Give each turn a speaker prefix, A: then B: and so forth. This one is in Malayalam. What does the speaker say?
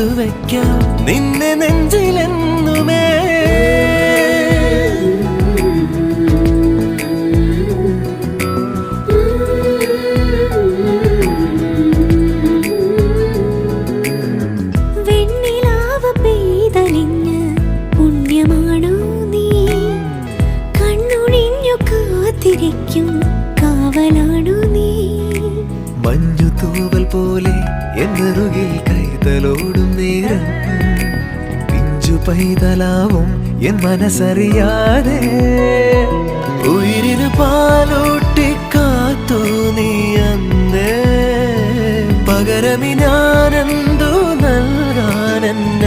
A: ചേർത്തു വയ്ക്കാം നിന്നെ നെഞ്ചിലെന്നുമേ.
B: വെണ്ണിലാവ് പെയ്തലിഞ്ഞ് പുണ്യമാണോ നീ? കണ്ണൊഴിഞ്ഞു കാത്തിരിക്കും കാവലാണോ നീ?
A: മഞ്ഞു തൂവൽ പോലെ എന്നറുകിൽ കൈതലോടും നേരം പിഞ്ചു പൈതലാവും എൻ മനസ്സറിയാതെ. ഉയിരിന് പാലൂട്ടി കാത്തു നീ അന്നേ, പകരമി ഞാനെന്തു നൽകാനെന്നെ